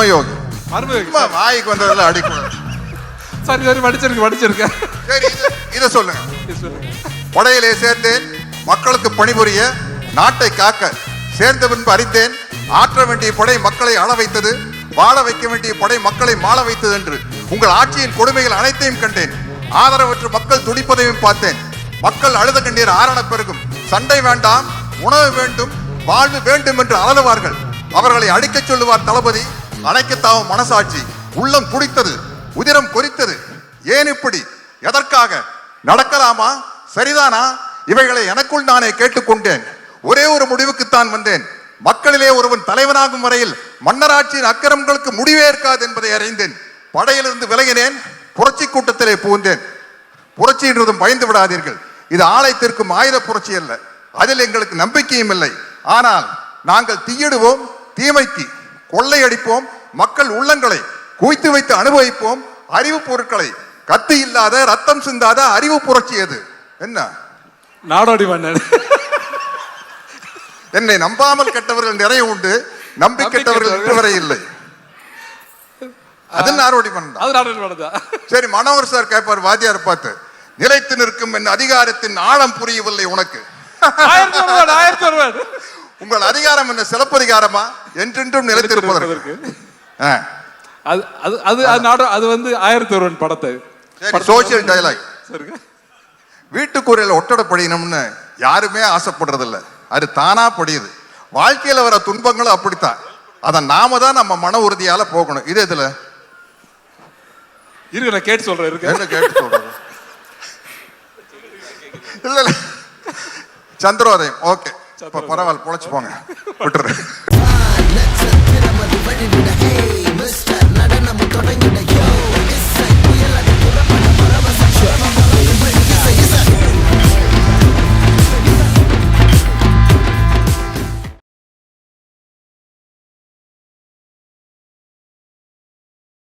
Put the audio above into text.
கர்மயோகி. மர்மயோகி வாய்க்கு வந்ததெல்லாம் அடிக்கூடாது. சரி சரி படிச்சிருக்கேன். சரி இதை சொல்லுங்க. சொல்லுங்க. படையிலே சேர்ந்தேன் மக்களுக்கு பணிபுரிய, நாட்டை காக்க. சேர்ந்த பின்பு அறிந்தேன் ஆற்ற வேண்டிய படை மக்களை ஆள வைத்தது, வாழ வைக்க வேண்டிய படை மக்களை மாள வைத்தது என்று. உங்கள் ஆட்சியின் கொடுமைகள் அனைத்தையும் கண்டேன். ஆதரவற்று மக்கள் துடிப்பதையும் பார்த்தேன். மக்கள் அழுத கண்ணீர் ஆரண பெருகும். சண்டை வேண்டாம், உணவு வேண்டும், வாழ்வு வேண்டும் என்று அலறுவார்கள். அவர்களை அடிக்கச் சொல்லுவார் தளபதி. அணைக்கத்தாவும் மனசாட்சி. உள்ளம் துடித்தது, உதிரம் கொதித்தது. ஏன் இப்படி? எதற்காக? நடக்கலாமா? சரிதானா? இவைகளை எனக்குள் நானே கேட்டுக்கொண்டேன். ஒரே ஒரு முடிவுக்குத்தான் வந்தேன். மக்களிலே ஒருவன் தலைவனாகும் வரையில் மன்னராட்சியின் அக்கிரமங்களுக்கு முடிவே இருக்காது என்பதை அறிந்தேன். படையிலிருந்து விலகினேன். புரட்சி கூட்டத்திலே புகுந்தேன். புரட்சி என்றதும் பயந்து விடாதீர்கள். இது ஆலயத்திற்கும் ஆயுத புரட்சி அல்ல. அதில் எங்களுக்கு நம்பிக்கையும் இல்லை. ஆனால் நாங்கள் தீயிடுவோம், தீமைக்கு கொள்ளையடிப்போம், மக்கள் உள்ளங்களை குவித்து வைத்து அனுபவிப்போம். அறிவு பொருட்களை கத்தி இல்லாத ரத்தம் சிந்தாத அறிவு புரட்சி அது. என்ன நாடோடி மன்னன். என்னை நம்பாமல் கெட்டவர்கள் நிறைய உண்டு, நம்பி கெட்டவர்கள் இதுவரை இல்லை. அது நாடோடி மன்னன். சரி, மனோகர் சார் கேட்பார் வாத்தியார் பார்த்து, நிலைத்து நிற்கும் என் அதிகாரத்தின் ஆழம் புரியவில்லை உனக்கு. உங்கள் அதிகாரம் என்ன சிலப்பதிகாரமா? என்றென்றும் நிலைத்திருப்பதற்கு. அது வந்து 1001 படத்தை. Social dialogue. வீட்டுக்குறையில் ஒட்டடை படிக்கணும்னு யாருமே ஆசைப்படுறதில்ல. அது தானா படியுது. வாழ்க்கையில வர துன்பங்களும் அப்படித்தான். அதை நாம தான் நம்ம மன உறுதியால போகணும். இது எதுல இருக்கு? நான் கேட்டு சொல்றேன். என்ன கேட்டு சொல்றது? இல்ல சந்திரோதயம். ஓகே, பரவாயில்ல, பொழைச்சு போங்க, விட்டுரு.